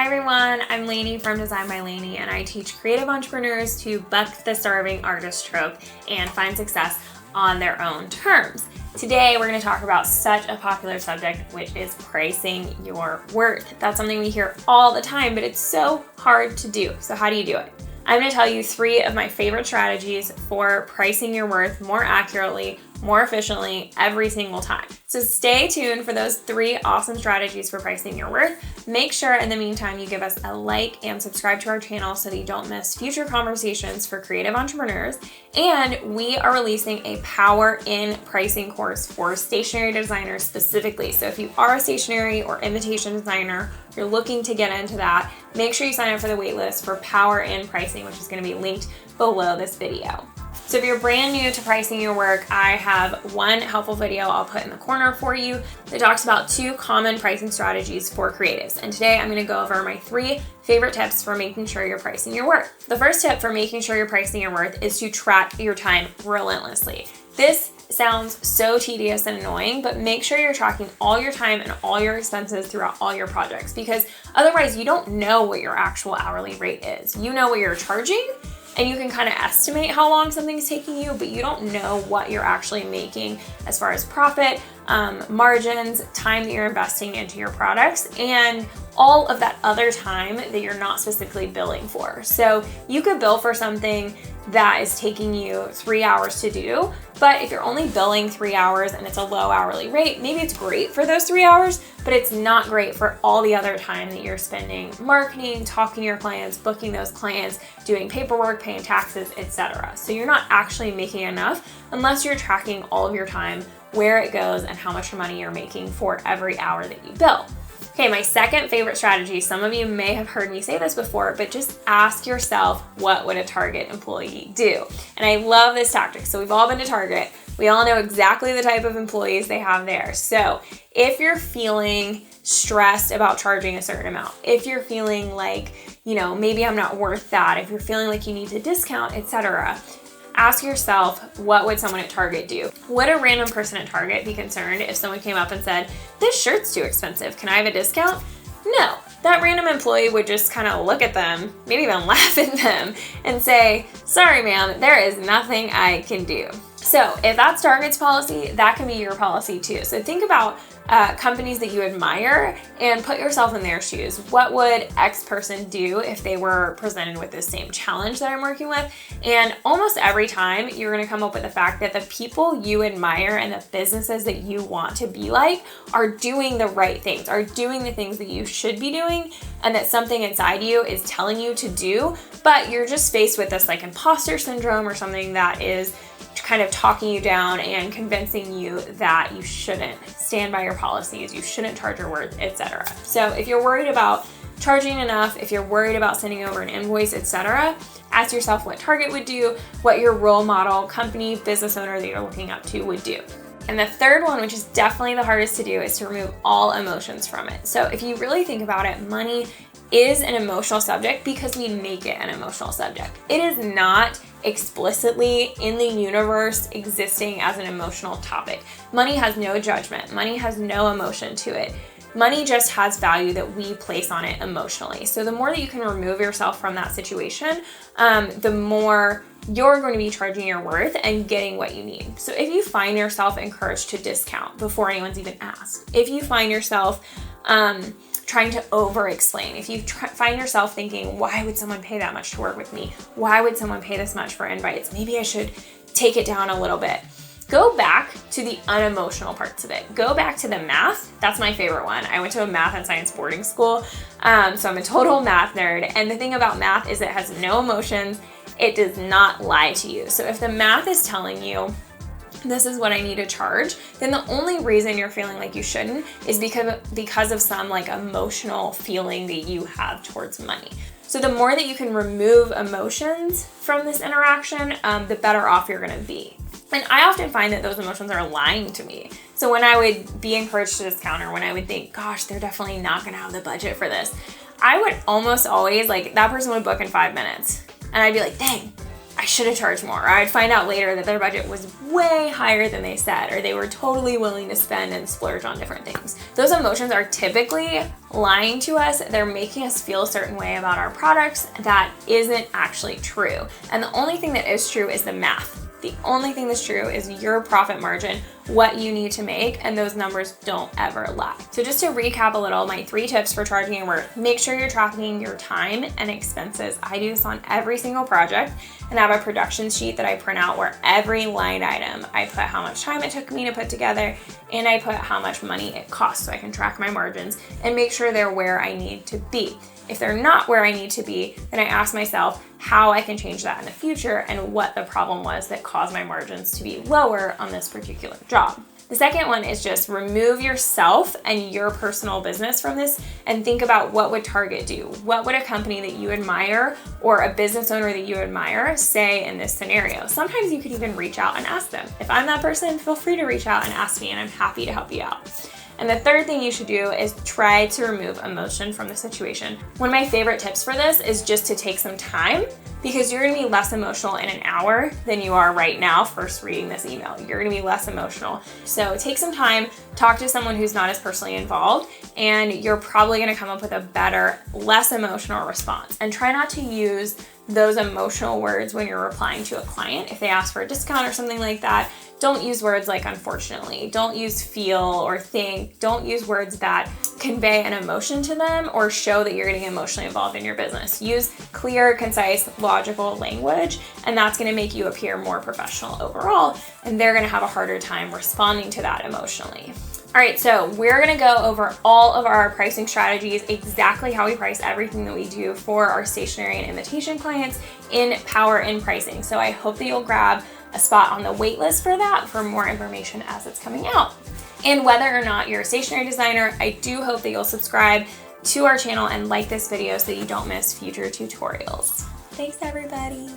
Hi everyone, I'm Laney from Design by Laney, and I teach creative entrepreneurs to buck the starving artist trope and find success on their own terms. Today we're going to talk about such a popular subject, which is pricing your worth. That's something we hear all the time, but it's so hard to do. So how do you do it? I'm going to tell you 3 of my favorite strategies for pricing your worth more accurately, more efficiently every single time. So stay tuned for those 3 awesome strategies for pricing your worth. Make sure in the meantime you give us a like and subscribe to our channel so that you don't miss future conversations for creative entrepreneurs. And we are releasing a Power in Pricing course for stationery designers specifically. So if you are a stationery or invitation designer, you're looking to get into that, make sure you sign up for the waitlist for Power in Pricing, which is going to be linked below this video. So if you're brand new to pricing your work, I have one helpful video I'll put in the corner for you that talks about 2 common pricing strategies for creatives. And today I'm going to go over my 3 favorite tips for making sure you're pricing your worth. The first tip for making sure you're pricing your worth is to track your time relentlessly. This sounds so tedious and annoying, but make sure you're tracking all your time and all your expenses throughout all your projects, because otherwise you don't know what your actual hourly rate is. You know what you're charging, and you can kind of estimate how long something's taking you, but you don't know what you're actually making as far as profit, margins, time that you're investing into your products, and all of that other time that you're not specifically billing for. So you could bill for something that is taking you 3 hours to do, but if you're only billing 3 hours and it's a low hourly rate, maybe it's great for those 3 hours, but it's not great for all the other time that you're spending marketing, talking to your clients, booking those clients, doing paperwork, paying taxes, etc. So you're not actually making enough unless you're tracking all of your time, where it goes, and how much money you're making for every hour that you bill. Okay, my second favorite strategy, some of you may have heard me say this before, but just ask yourself, what would a Target employee do? And I love this tactic. So we've all been to Target. We all know exactly the type of employees they have there. So if you're feeling stressed about charging a certain amount, if you're feeling like, maybe I'm not worth that, if you're feeling like you need to discount, etc., ask yourself, what would someone at Target do? Would a random person at Target be concerned if someone came up and said, this shirt's too expensive, can I have a discount? No, that random employee would just kind of look at them, maybe even laugh at them, and say, sorry ma'am, there is nothing I can do. So if that's Target's policy, that can be your policy too. So think about companies that you admire and put yourself in their shoes. What would X person do if they were presented with the same challenge that I'm working with? And almost every time you're going to come up with the fact that the people you admire and the businesses that you want to be like are doing the right things, are doing the things that you should be doing, and that something inside you is telling you to do, but you're just faced with this like imposter syndrome or something that is kind of talking you down and convincing you that you shouldn't stand by your policies, you shouldn't charge your worth, etc. So if you're worried about charging enough, if you're worried about sending over an invoice, etc., ask yourself what Target would do, what your role model, company, business owner that you're looking up to would do. And the third one, which is definitely the hardest to do, is to remove all emotions from it. So if you really think about it, money is an emotional subject because we make it an emotional subject. It is not explicitly in the universe existing as an emotional topic. Money has no judgment. Money has no emotion to it. Money just has value that we place on it emotionally. So the more that you can remove yourself from that situation, the more you're going to be charging your worth and getting what you need. So if you find yourself encouraged to discount before anyone's even asked, if you find yourself trying to over-explain, if you find yourself thinking, why would someone pay that much to work with me? Why would someone pay this much for invites? Maybe I should take it down a little bit. Go back to the unemotional parts of it. Go back to the math. That's my favorite one. I went to a math and science boarding school, so I'm a total math nerd. And the thing about math is it has no emotions. It does not lie to you. So if the math is telling you, this is what I need to charge, then the only reason you're feeling like you shouldn't is because of some like emotional feeling that you have towards money. So the more that you can remove emotions from this interaction, the better off you're gonna be. And I often find that those emotions are lying to me. So when I would be encouraged to discount, or when I would think, gosh, they're definitely not gonna have the budget for this, I would almost always, like, that person would book in 5 minutes. And I'd be like, dang, I should have charged more, or I'd find out later that their budget was way higher than they said, or they were totally willing to spend and splurge on different things. Those emotions are typically lying to us. They're making us feel a certain way about our products that isn't actually true. And the only thing that is true is the math. The only thing that's true is your profit margin, what you need to make, and those numbers don't ever lie. So just to recap a little, my 3 tips for charging were: make sure you're tracking your time and expenses. I do this on every single project, and I have a production sheet that I print out where every line item, I put how much time it took me to put together, and I put how much money it costs so I can track my margins and make sure they're where I need to be. If they're not where I need to be, then I ask myself how I can change that in the future and what the problem was that caused my margins to be lower on this particular job. The second one is just remove yourself and your personal business from this and think about what would Target do? What would a company that you admire or a business owner that you admire say in this scenario? Sometimes you could even reach out and ask them. If I'm that person, feel free to reach out and ask me, and I'm happy to help you out. And the third thing you should do is try to remove emotion from the situation. One of my favorite tips for this is just to take some time, because you're gonna be less emotional in an hour than you are right now first reading this email. You're gonna be less emotional. So take some time, talk to someone who's not as personally involved, and you're probably gonna come up with a better, less emotional response. And try not to use those emotional words when you're replying to a client. If they ask for a discount or something like that, don't use words like unfortunately. Don't use feel or think. Don't use words that convey an emotion to them or show that you're getting emotionally involved in your business. Use clear, concise, logical language, and that's gonna make you appear more professional overall, and they're gonna have a harder time responding to that emotionally. All right, so we're gonna go over all of our pricing strategies, exactly how we price everything that we do for our stationery and invitation clients in Power in Pricing. So I hope that you'll grab a spot on the wait list for that for more information as it's coming out. And whether or not you're a stationery designer, I do hope that you'll subscribe to our channel and like this video so you don't miss future tutorials. Thanks, everybody.